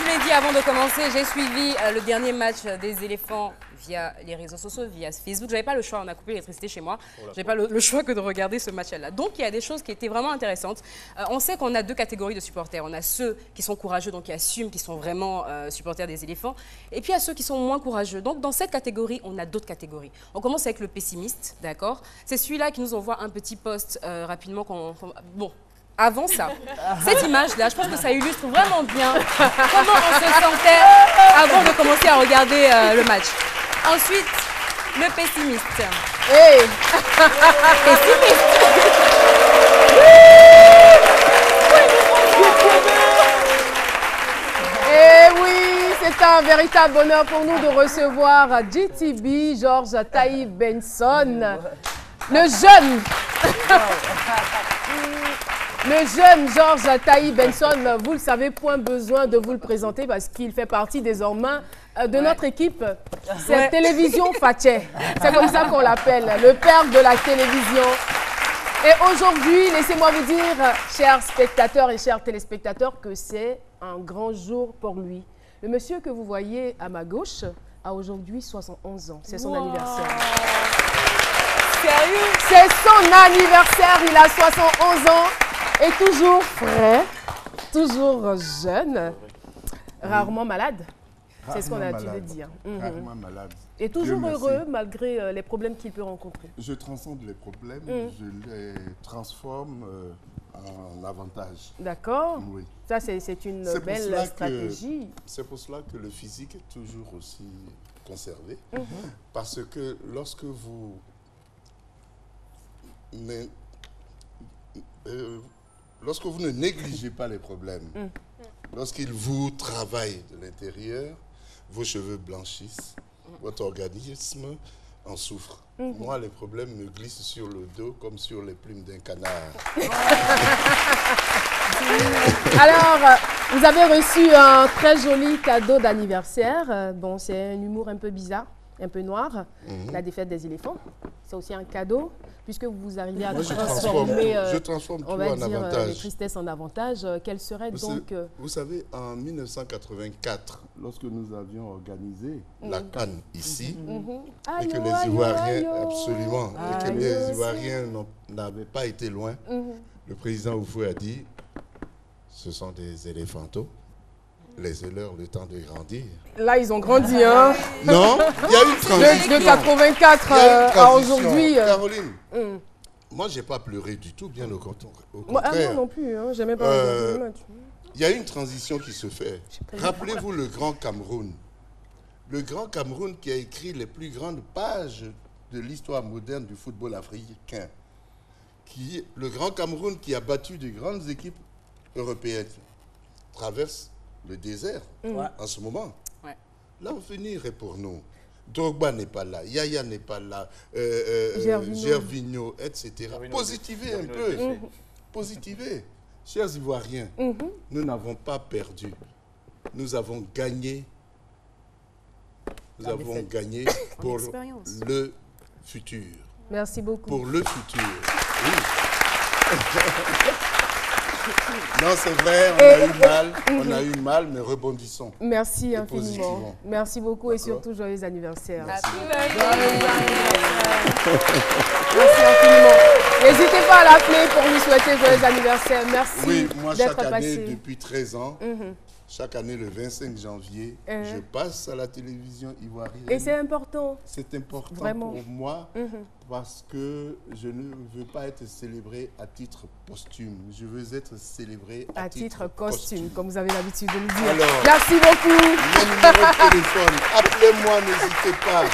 je l'ai dit avant de commencer, j'ai suivi le dernier match des éléphants via les réseaux sociaux, via Facebook. J'avais pas le choix, on a coupé l'électricité chez moi. J'avais pas le choix que de regarder ce match-là. Donc il y a des choses qui étaient vraiment intéressantes. On sait qu'on a deux catégories de supporters. On a ceux qui sont courageux, donc qui assument, qui sont vraiment supporters des éléphants. Et puis il y a ceux qui sont moins courageux. Donc dans cette catégorie, on a d'autres catégories. On commence avec le pessimiste, d'accord? C'est celui-là qui nous envoie un petit post rapidement. Bon. Avant ça, cette image-là, je pense que ça illustre vraiment bien comment on se sentait avant de commencer à regarder le match. Ensuite, le pessimiste. Hey. Pessimiste. Et oui, c'est un véritable bonheur pour nous de recevoir GTB, Georges Taïb Benson, le jeune. Le jeune Georges Taïb Benson, vous le savez, point besoin de vous le présenter parce qu'il fait partie désormais de notre équipe. C'est Télévision Fatché. C'est comme ça qu'on l'appelle, le père de la télévision. Et aujourd'hui, laissez-moi vous dire, chers spectateurs et chers téléspectateurs, que c'est un grand jour pour lui. Le monsieur que vous voyez à ma gauche a aujourd'hui 71 ans. C'est son anniversaire. Sérieux? C'est son anniversaire, il a 71 ans. Et toujours frais, toujours jeune, rarement malade. C'est ce qu'on a dû dire. Rarement malade. Et toujours heureux malgré les problèmes qu'il peut rencontrer. Je transcende les problèmes, je les transforme en avantages. D'accord. Oui. Ça, c'est une belle stratégie. C'est pour cela que le physique est toujours aussi conservé. Parce que lorsque vous... lorsque vous ne négligez pas les problèmes, lorsqu'ils vous travaillent de l'intérieur, vos cheveux blanchissent, votre organisme en souffre. Moi, les problèmes me glissent sur le dos comme sur les plumes d'un canard. Alors, vous avez reçu un très joli cadeau d'anniversaire. Bon, c'est un humour un peu bizarre, un peu noir. La défaite des éléphants, c'est aussi un cadeau. Puisque vous arrivez à transformer, on va dire, les tristesses en avantage, quelle serait donc... Vous savez, en 1984, lorsque nous avions organisé la CAN ici, et que les Ivoiriens, absolument, et que les Ivoiriens n'avaient pas été loin, le président Oufoué a dit, ce sont des éléphantos. Laissez-leur le temps de grandir. Là, ils ont grandi, hein? Non, il y a une transition. De 84 à aujourd'hui. Caroline, moi, je n'ai pas pleuré du tout, bien au contraire. Moi non plus, hein, j'aimais pas le match. Il y a une transition qui se fait. Rappelez-vous le Grand Cameroun. Le Grand Cameroun qui a écrit les plus grandes pages de l'histoire moderne du football africain. Le Grand Cameroun qui a battu de grandes équipes européennes traverse le désert en ce moment. L'avenir est pour nous. Drogba n'est pas là, Yaya n'est pas là, Gervinho, etc. Positivez un peu. Positivez. Chers Ivoiriens, nous n'avons pas perdu. Nous avons gagné. Nous avons gagné pour le futur. Merci beaucoup. Pour le futur. Oui. Non, c'est vrai, on a eu mal, mais rebondissons. Merci infiniment. Merci beaucoup et surtout joyeux anniversaire. Merci. Merci infiniment. N'hésitez pas à l'appeler pour lui souhaiter joyeux anniversaire. Merci. Oui, moi chaque année, passé. depuis 13 ans, chaque année le 25 janvier, je passe à la télévision ivoirienne. Et c'est important. C'est important vraiment pour moi parce que je ne veux pas être célébré à titre posthume. Je veux être célébré à titre costume, comme vous avez l'habitude de le dire. Alors, merci beaucoup. Mon numéro de téléphone, appelez-moi, n'hésitez pas.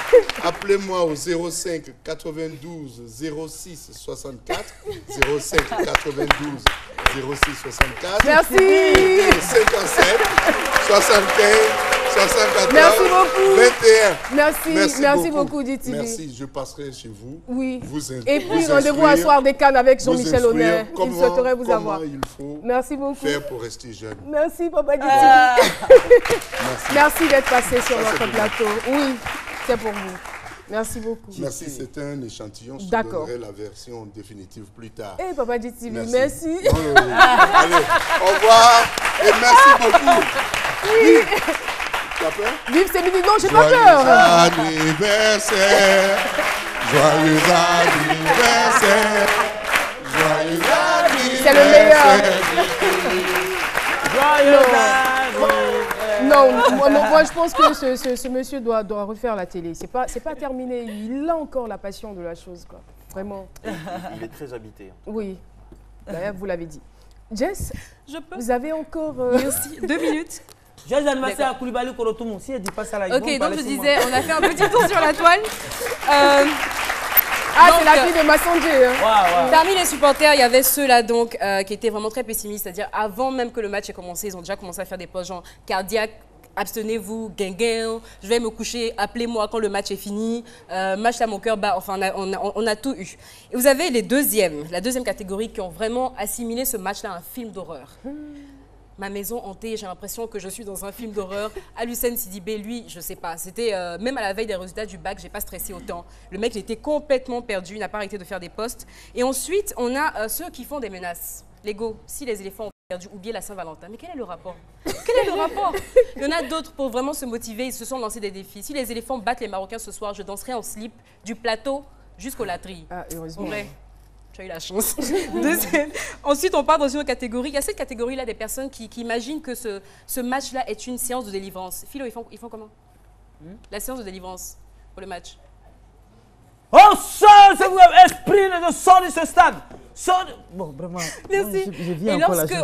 Appelez-moi au 05 92 06 64 05 92 06 64. Merci. 57 75 74 merci beaucoup. 21. Merci beaucoup, DTV. Merci, je passerai chez vous. Oui. Vous et puis rendez-vous à Soir des Cannes avec Jean-Michel Honnet. Il souhaiterait vous avoir. Il faut merci beaucoup. Faire pour rester jeune. Merci, Papa DTV. Merci d'être passé sur notre plateau. Oui, c'est pour vous. Merci beaucoup. Merci, c'était un échantillon. Je donnerai la version définitive plus tard. Eh, Papa DTV, merci. Allez, au revoir et merci beaucoup. Tu as peur? Vive ces midi. Non, j'ai pas peur. Anniversaire. Joyeux anniversaire. Joyeux anniversaire. C'est le meilleur. Non, moi je pense que ce monsieur doit refaire la télé. C'est pas terminé. Il a encore la passion de la chose, quoi. Vraiment. Il est très habité. Oui. D'ailleurs, vous l'avez dit. Jess, vous avez encore... Merci. 2 minutes. Joyeux anniversaire à Koulibaly Korotoumou. Si elle dit pas ça là, Ok, donc je disais, on a fait un petit tour sur la toile. C'est la fille de Massandé. Hein. Parmi les supporters, il y avait ceux-là donc qui étaient vraiment très pessimistes, c'est-à-dire avant même que le match ait commencé, ils ont déjà commencé à faire des posts genre cardiaque, abstenez-vous, guinguin, je vais me coucher, appelez-moi quand le match est fini, match à mon cœur bat, enfin on a tout eu. Et vous avez la deuxième catégorie qui ont vraiment assimilé ce match-là à un film d'horreur. Ma maison hantée, j'ai l'impression que je suis dans un film d'horreur. Alucène Sidibé, lui, je sais pas, c'était même à la veille des résultats du bac, j'ai pas stressé autant. Le mec, il était complètement perdu, il n'a pas arrêté de faire des posts. Et ensuite, on a ceux qui font des menaces. Lego, si les éléphants ont perdu, oubliez la Saint-Valentin. Mais quel est le rapport? Quel est le rapport? Il y en a d'autres pour vraiment se motiver, ils se sont lancés des défis. Si les éléphants battent les Marocains ce soir, je danserai en slip du plateau jusqu'au latrille. Ah, heureusement. Ouais. Tu as eu la chance. Ensuite, on part dans une autre catégorie. Il y a cette catégorie-là des personnes qui imaginent que ce match-là est une séance de délivrance. Philo, ils font comment? La séance de délivrance pour le match. Oh, esprit de sort de ce stade. Bon, vraiment. Merci. Je et lorsque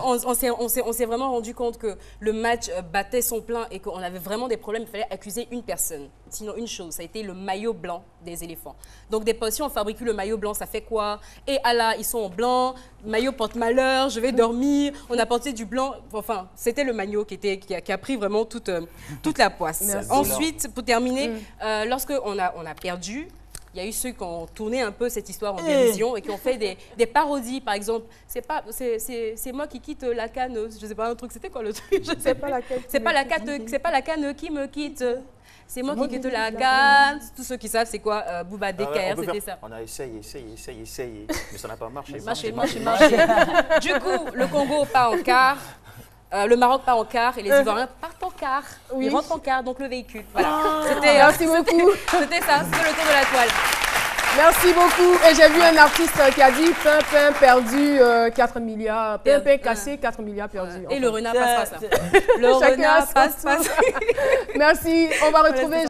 on s'est vraiment rendu compte que le match battait son plein et qu'on avait vraiment des problèmes, il fallait accuser une personne. Sinon, une chose, ça a été le maillot blanc des éléphants. Donc, des potions, on fabrique le maillot blanc, ça fait quoi? Et Allah, ils sont en blanc, maillot porte malheur, je vais dormir. On a porté du blanc. Enfin, c'était le maillot qui a pris vraiment toute la poisse. Merci. Ensuite, pour terminer, lorsqu'on a perdu, il y a eu ceux qui ont tourné un peu cette histoire en dérision et qui ont fait des parodies. Par exemple, c'est moi qui quitte la canne, je sais pas un truc, c'était quoi le truc? C'est pas la canne. C'est pas la canne qui me quitte. C'est moi qui quitte la canne. Tous ceux qui savent c'est quoi Bouba Dekker, c'était ça. On a essayé, mais ça n'a pas marché. Marché. Du coup, le Congo part en quart. Le Maroc part en quart et les Ivoiriens partent en quart. Oui. Ils rentrent en quart, donc le véhicule. Voilà. Merci beaucoup. C'était ça, c'était le tour de la toile. Merci beaucoup. Et j'ai vu un artiste qui a dit pain perdu, 4 milliards. Pain cassé, 4 milliards perdus. Et le renard passe. Le renard passe. Merci. On va retrouver